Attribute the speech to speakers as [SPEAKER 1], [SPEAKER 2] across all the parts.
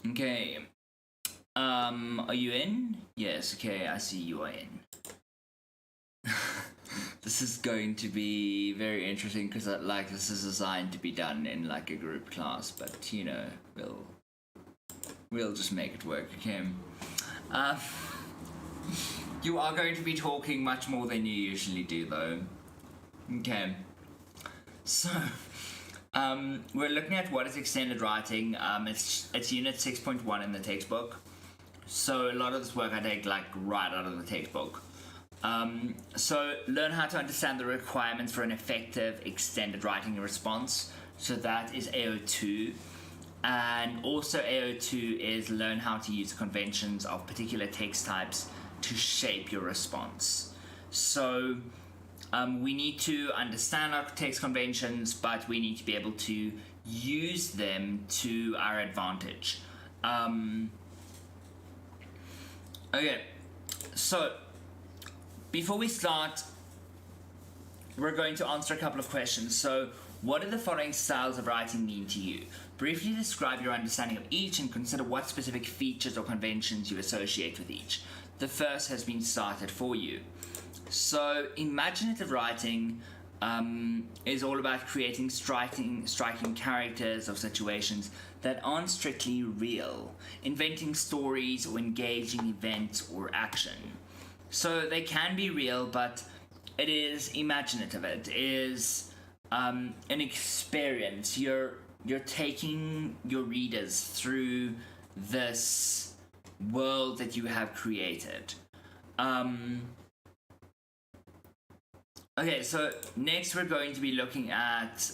[SPEAKER 1] Okay. Are you in? Yes, okay, I see you are in. This is going to be very interesting because this is designed to be done in like a group class, but you know, we'll just make it work, okay? You are going to be talking much more than you usually do though. Okay. So we're looking at what is extended writing. It's unit 6.1 in the textbook. So a lot of this work I take like right out of the textbook. So learn how to understand the requirements for an effective extended writing response. So that is AO2. And also AO2 is learn how to use the conventions of particular text types to shape your response. So we need to understand our text conventions, but we need to be able to use them to our advantage. Okay, so before we start, we're going to answer a couple of questions. So, what do the following styles of writing mean to you? Briefly describe your understanding of each and consider what specific features or conventions you associate with each. The first has been started for you. So, imaginative writing is all about creating striking characters of situations that aren't strictly real, inventing stories or engaging events or action. So they can be real, but it is imaginative. It is an experience. You're taking your readers through this world that you have created. Okay, so next we're going to be looking at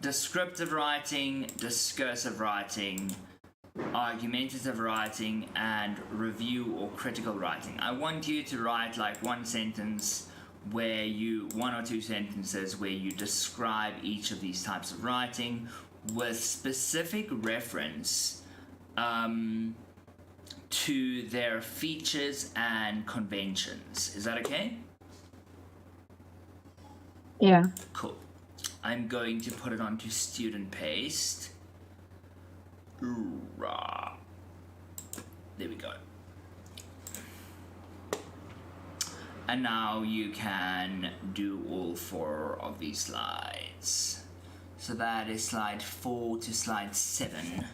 [SPEAKER 1] descriptive writing, discursive writing, argumentative writing, and review or critical writing. I want you to write like one or two sentences where you describe each of these types of writing with specific reference to their features and conventions. Is that okay?
[SPEAKER 2] Yeah.
[SPEAKER 1] Cool. I'm going to put it onto student paste. Hoorah. There we go. And now you can do all 4 of these slides. So that is slide 4 to slide 7.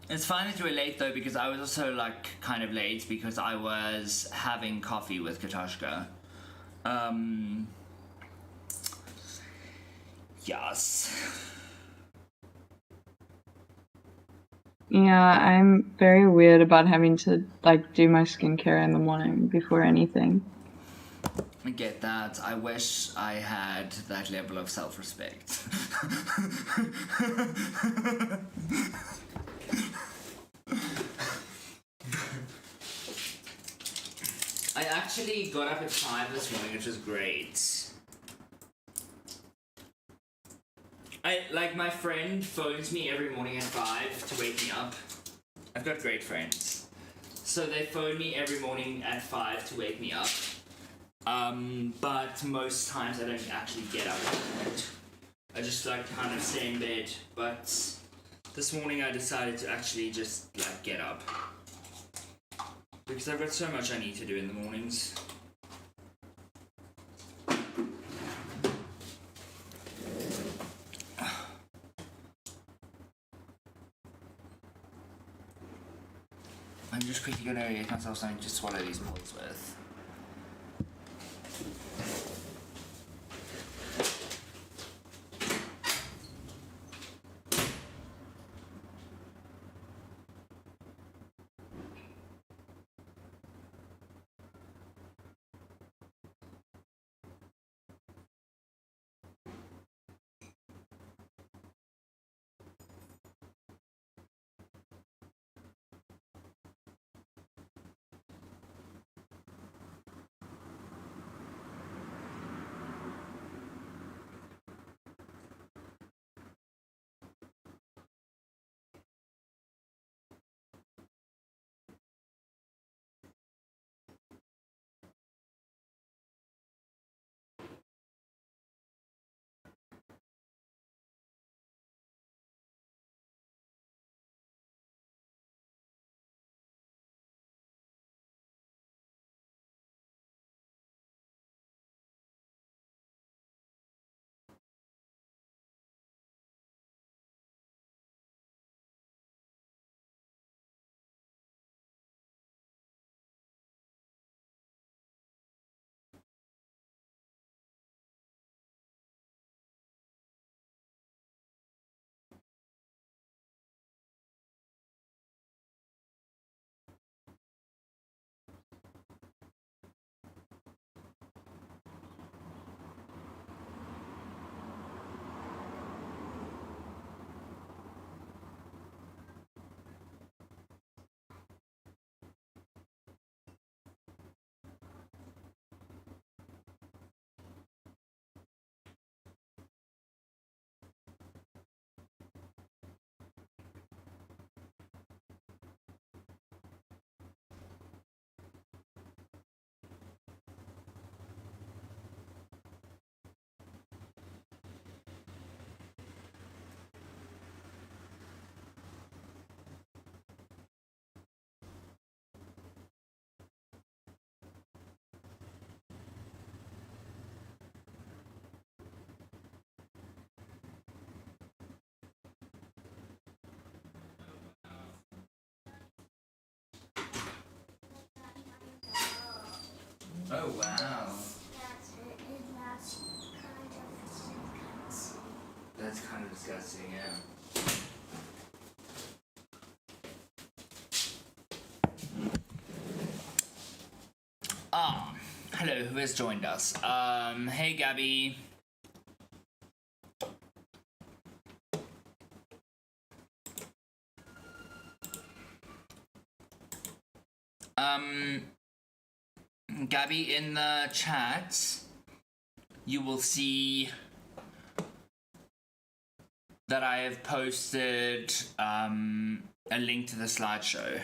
[SPEAKER 1] It's fine that you were late though, because I was also like kind of late because I was having coffee with Katoshka. Yes.
[SPEAKER 2] Yeah, I'm very weird about having to like do my skincare in the morning before anything.
[SPEAKER 1] I get that. I wish I had that level of self-respect. I actually got up at 5 this morning, which was great. My friend phones me every morning at 5 to wake me up. I've got great friends. So they phone me every morning at 5 to wake me up. But most times I don't actually get up. I just kind of stay in bed. But this morning I decided to actually just get up. Because I've got so much I need to do in the mornings. I'm just quickly going to get myself something to swallow these pills with. Oh wow. That's kind of disgusting, yeah. Hello, who has joined us? Hey Gabby. Gabby, in the chat, you will see that I have posted a link to the slideshow.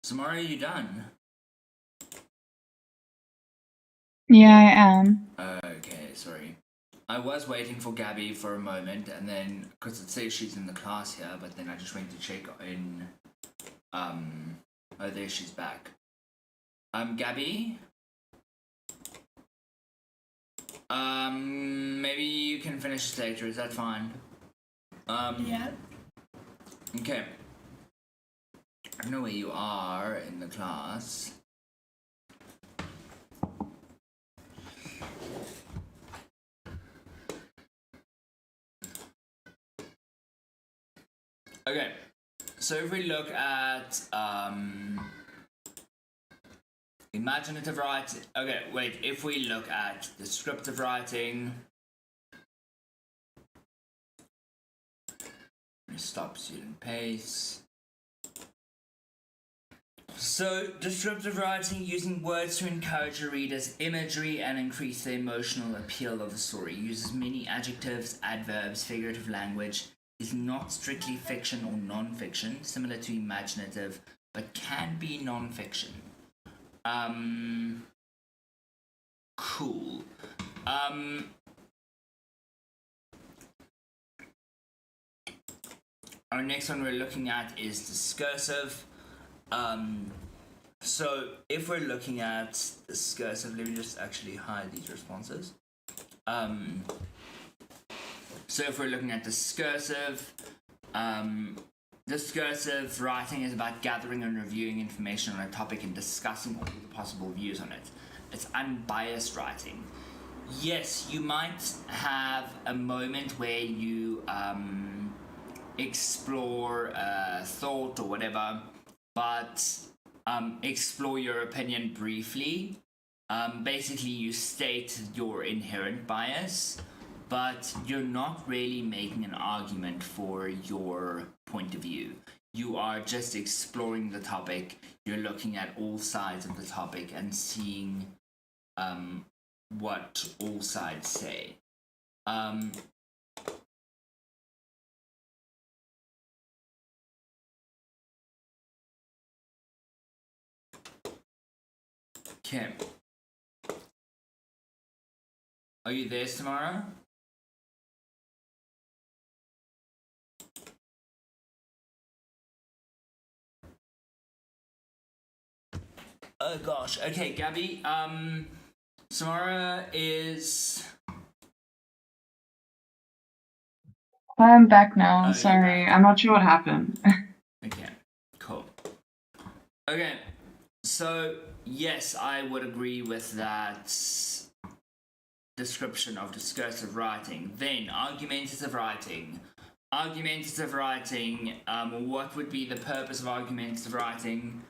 [SPEAKER 1] Samara, are you done?
[SPEAKER 2] Yeah, I am.
[SPEAKER 1] Okay, sorry. I was waiting for Gabby for a moment, and then because it says she's in the class here, but then I just went to check in. Oh, there she's back. Gabby. Maybe you can finish this later. Is that fine?
[SPEAKER 3] Yeah.
[SPEAKER 1] Okay. I don't know where you are in the class. Okay, so if we look at imaginative writing, okay, wait, if we look at descriptive writing, stop student pace. So, descriptive writing, using words to encourage a reader's imagery and increase the emotional appeal of the story, uses many adjectives, adverbs, figurative language, is not strictly fiction or non-fiction, similar to imaginative, but can be non-fiction. Cool. Our next one we're looking at is discursive. So if we're looking at discursive, let me just actually hide these responses. So if we're looking at discursive, discursive writing is about gathering and reviewing information on a topic and discussing all the possible views on it. It's unbiased writing. Yes, you might have a moment where you explore a thought or whatever, but explore your opinion briefly. Basically, you state your inherent bias, but you're not really making an argument for your point of view. You are just exploring the topic. You're looking at all sides of the topic and seeing what all sides say. Okay. Are you there, Samara? Oh gosh. Okay, Gabby. Samara is.
[SPEAKER 2] I'm back now.
[SPEAKER 1] you're
[SPEAKER 2] Sorry,
[SPEAKER 1] back.
[SPEAKER 2] I'm not sure what happened.
[SPEAKER 1] Okay. Cool. Okay. So yes, I would agree with that description of discursive writing. Then argumentative writing. Argumentative writing. What would be the purpose of argumentative writing?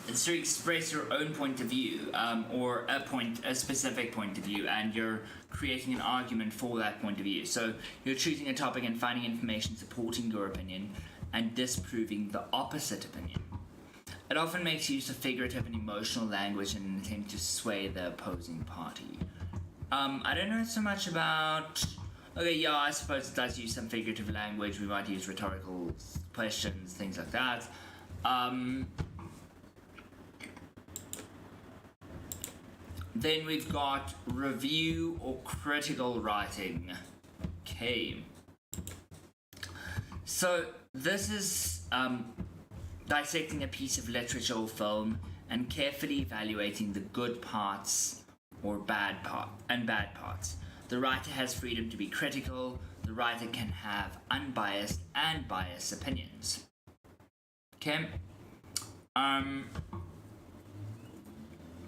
[SPEAKER 1] It's to express your own point of view, or a specific point of view, and you're creating an argument for that point of view. So you're choosing a topic and finding information supporting your opinion and disproving the opposite opinion. It often makes use of figurative and emotional language in an attempt to sway the opposing party. I don't know so much about. Okay, yeah, I suppose it does use some figurative language. We might use rhetorical questions, things like that. Then we've got review or critical writing. Okay. So this is dissecting a piece of literature or film and carefully evaluating the good parts or bad parts. The writer has freedom to be critical. The writer can have unbiased and biased opinions. Okay.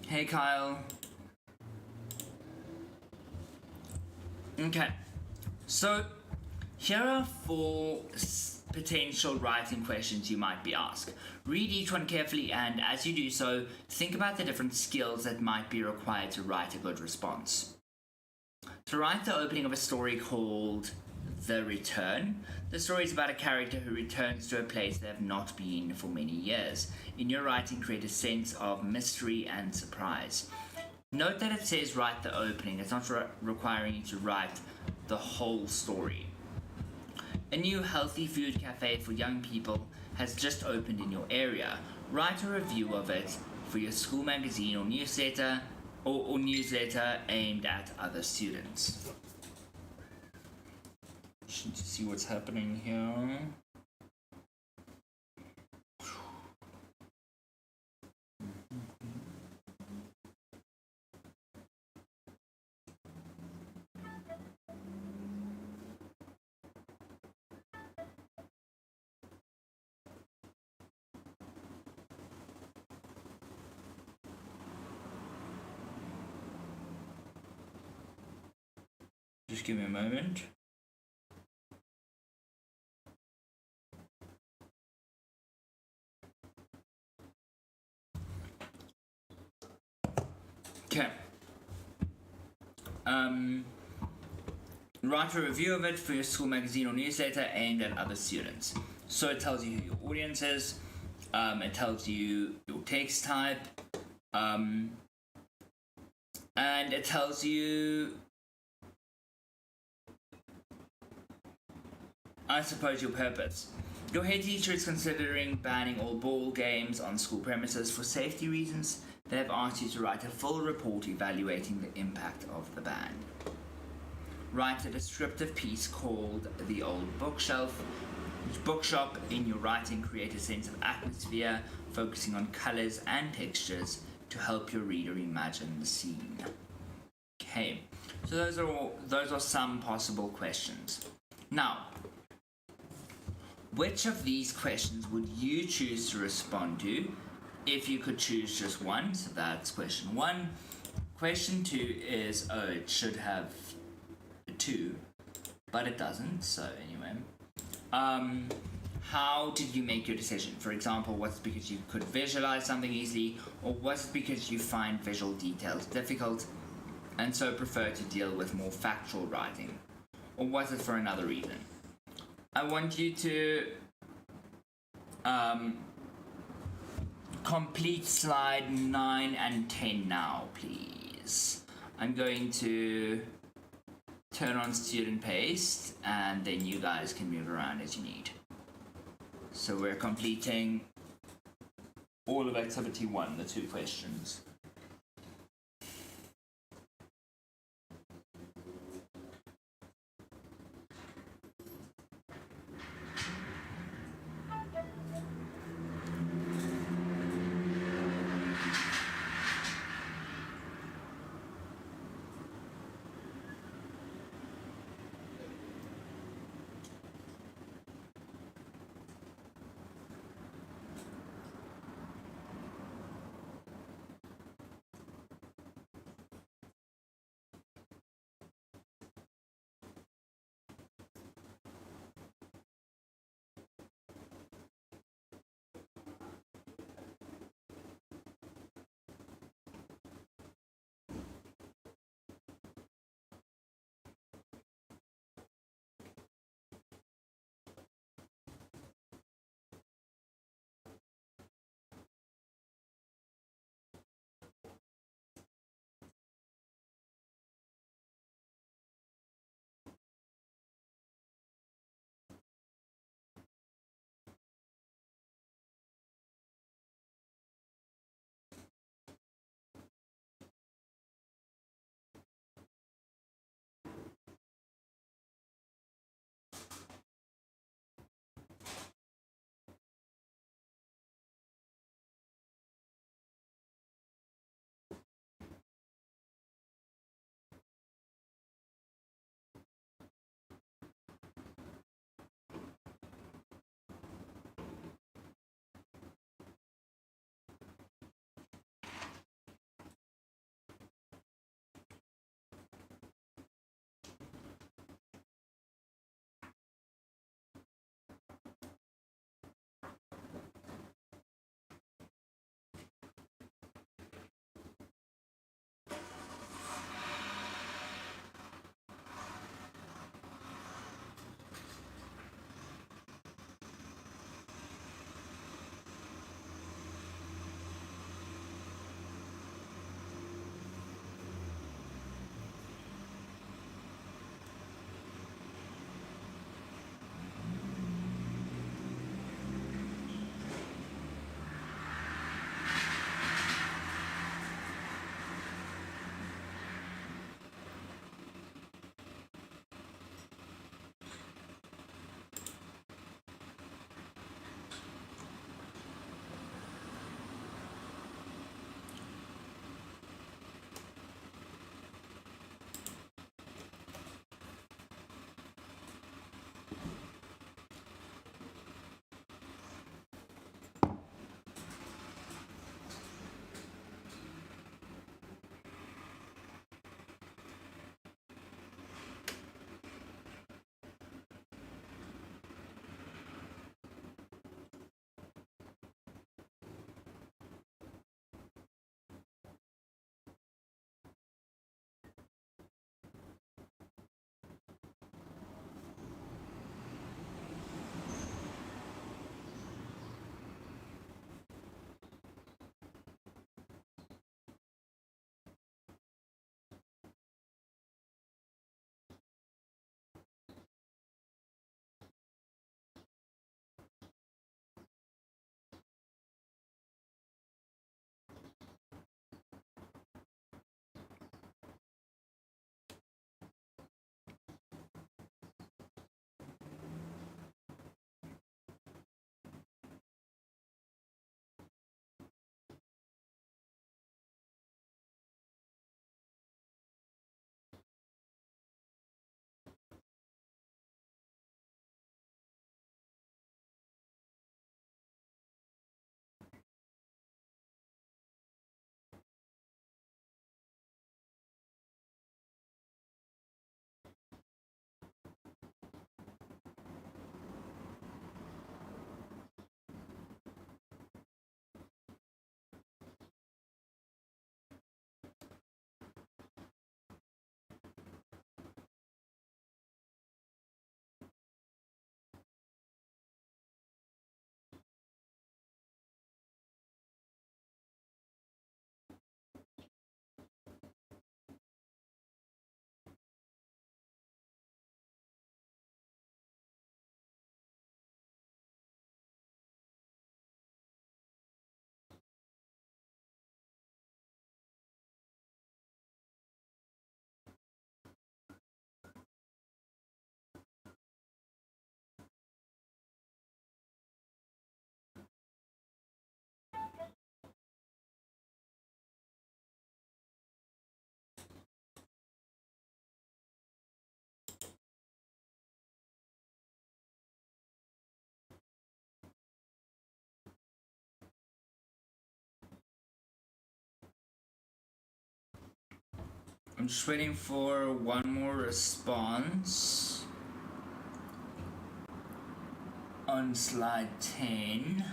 [SPEAKER 1] Hey Kyle. Okay, so here are 4 potential writing questions you might be asked. Read each one carefully, and as you do so, think about the different skills that might be required to write a good response. To write the opening of a story called The Return, the story is about a character who returns to a place they have not been for many years. In your writing, create a sense of mystery and surprise. Note that it says write the opening. It's not requiring you to write the whole story. A new healthy food cafe for young people has just opened in your area. Write a review of it for your school magazine or newsletter or newsletter aimed at other students. Just need to see what's happening here. Just give me a moment. Okay. Write a review of it for your school magazine or newsletter aimed at other students. So it tells you who your audience is, it tells you your text type, and it tells you, I suppose, your purpose. Your head teacher is considering banning all ball games on school premises for safety reasons. They have asked you to write a full report evaluating the impact of the ban. Write a descriptive piece called The Old Bookshelf. Bookshop in your writing, create a sense of atmosphere, focusing on colours and textures to help your reader imagine the scene. Okay, so those are some possible questions. Now, which of these questions would you choose to respond to if you could choose just one? So that's question 1. Question 2 is, oh, it should have 2, but it doesn't, so anyway. How did you make your decision? For example, was it because you could visualize something easily, or was it because you find visual details difficult and so prefer to deal with more factual writing? Or was it for another reason? I want you to complete slide 9 and 10 now, please. I'm going to turn on student paste, and then you guys can move around as you need. So we're completing all of activity 1, the 2 questions. I'm just waiting for one more response on slide 10.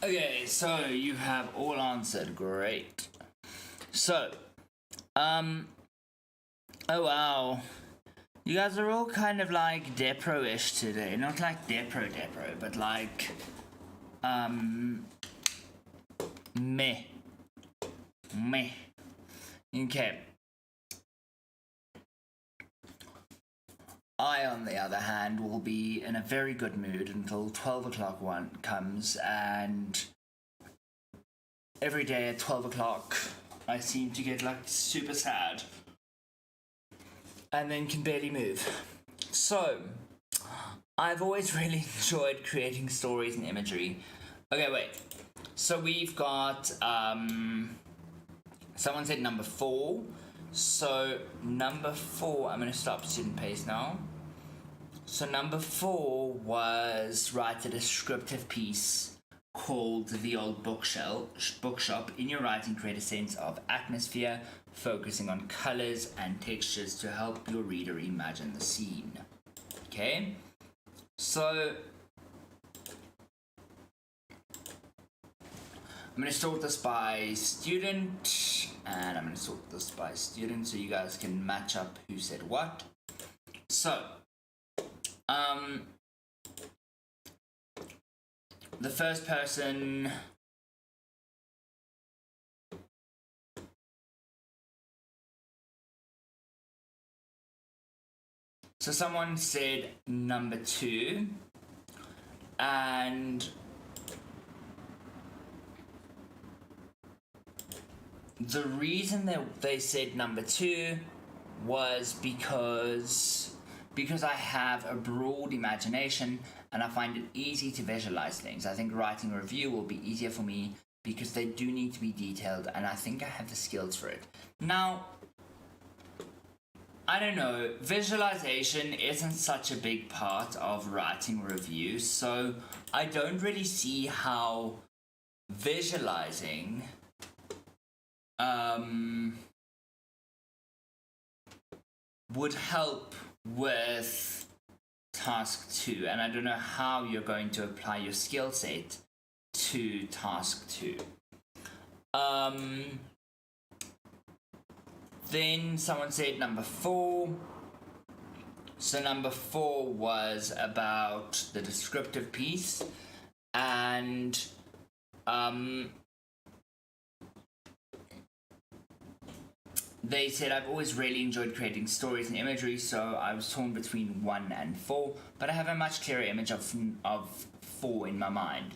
[SPEAKER 1] Okay, so you have all answered. Great. So, oh wow. You guys are all kind of like Depro-ish today. Not like Depro, but like, meh. Meh. Okay. I, on the other hand, will be in a very good mood until 12 o'clock one comes, and every day at 12 o'clock I seem to get like super sad and then can barely move. So, I've always really enjoyed creating stories and imagery. Okay, wait. So we've got, someone said number 4. So, number 4, I'm going to stop student pace now. So, number 4 was write a descriptive piece called The Old Bookshop. In your writing, create a sense of atmosphere, focusing on colors and textures to help your reader imagine the scene. Okay? So, I'm going to sort this by student, and I'm going to sort this by student so you guys can match up who said what. So, the first person so someone said number 2, and the reason that they said number 2 was because I have a broad imagination and I find it easy to visualize things. I think writing a review will be easier for me because they do need to be detailed, and I think I have the skills for it. Now, I don't know, visualization isn't such a big part of writing reviews, so I don't really see how visualizing would help with task 2, and I don't know how you're going to apply your skill set to task 2. Then someone said number 4. So number 4 was about the descriptive piece, and they said, I've always really enjoyed creating stories and imagery, so I was torn between 1 and 4, but I have a much clearer image of 4 in my mind.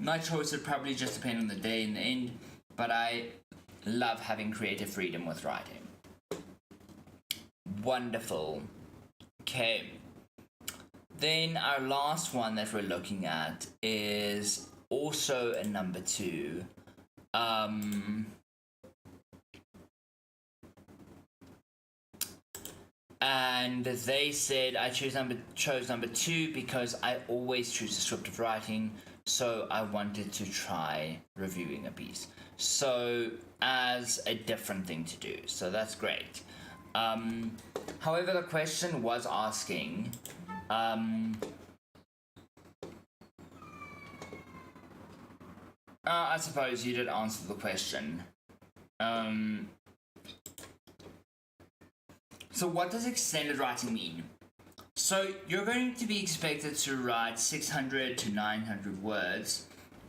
[SPEAKER 1] My choice would probably just depend on the day in the end, but I love having creative freedom with writing. Wonderful. Okay. Then our last one that we're looking at is also a number 2. And they said I chose number 2 because I always choose descriptive writing, so I wanted to try reviewing a piece. So as a different thing to do. So that's great. However, the question was asking I suppose you did answer the question. So what does extended writing mean? So you're going to be expected to write 600 to 900 words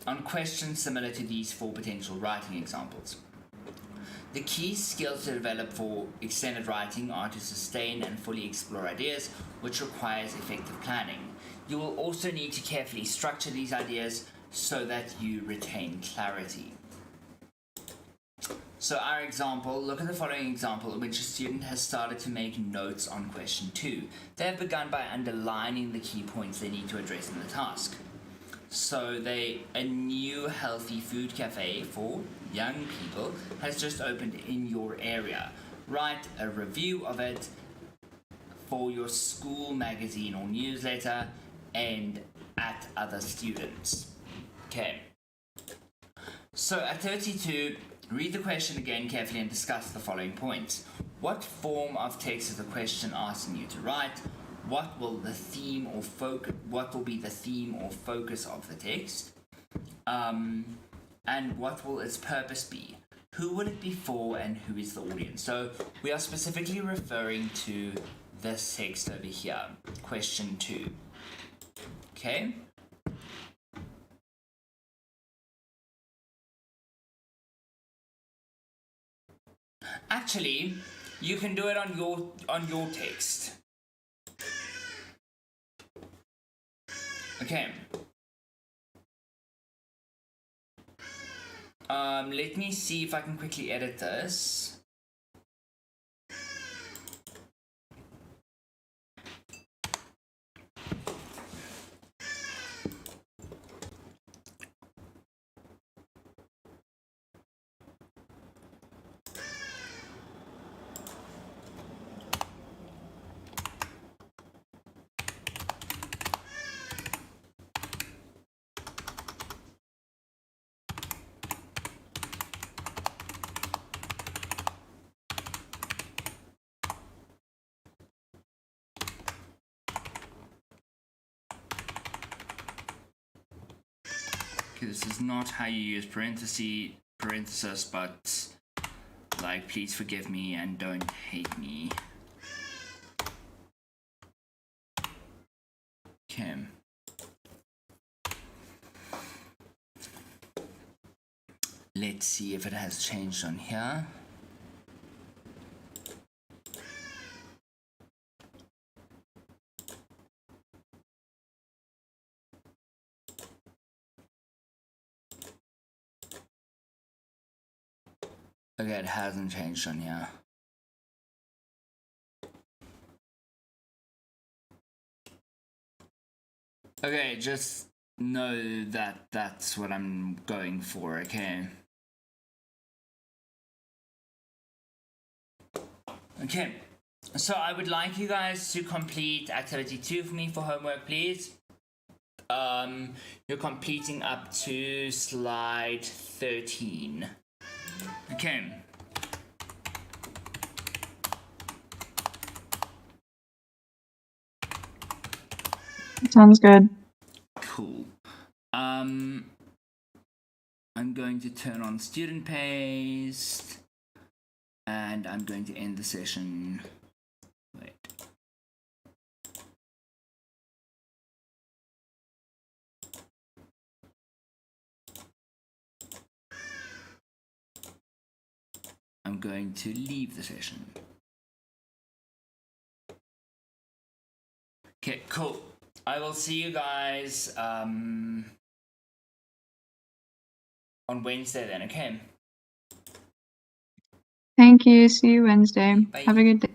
[SPEAKER 1] on questions similar to these 4 potential writing examples. The key skills to develop for extended writing are to sustain and fully explore ideas, which requires effective planning. You will also need to carefully structure these ideas so that you retain clarity. So our example, look at the following example in which a student has started to make notes on question 2. They have begun by underlining the key points they need to address in the task. So a new healthy food cafe for young people has just opened in your area. Write a review of it for your school magazine or newsletter and at other students. Okay. So at 32, read the question again carefully and discuss the following points. What form of text is the question asking you to write? What will be the theme or focus of the text? And what will its purpose be? Who will it be for and who is the audience? So we are specifically referring to this text over here, question 2. Okay? Actually, you can do it on your text. Okay. Let me see if I can quickly edit this. This is not how you use parenthesis, but like, please forgive me and don't hate me. Okay. Let's see if it has changed on here. Okay, it hasn't changed on here. Okay, just know that that's what I'm going for, okay? Okay, so I would like you guys to complete activity 2 for me for homework, please. You're completing up to slide 13. Okay.
[SPEAKER 2] Sounds good.
[SPEAKER 1] Cool. I'm going to turn on student paste and I'm going to end the session. Wait. going to leave the session. Okay, cool. I will see you guys on Wednesday then, okay?
[SPEAKER 2] Thank you. See you Wednesday.
[SPEAKER 1] Bye.
[SPEAKER 2] Have a good day.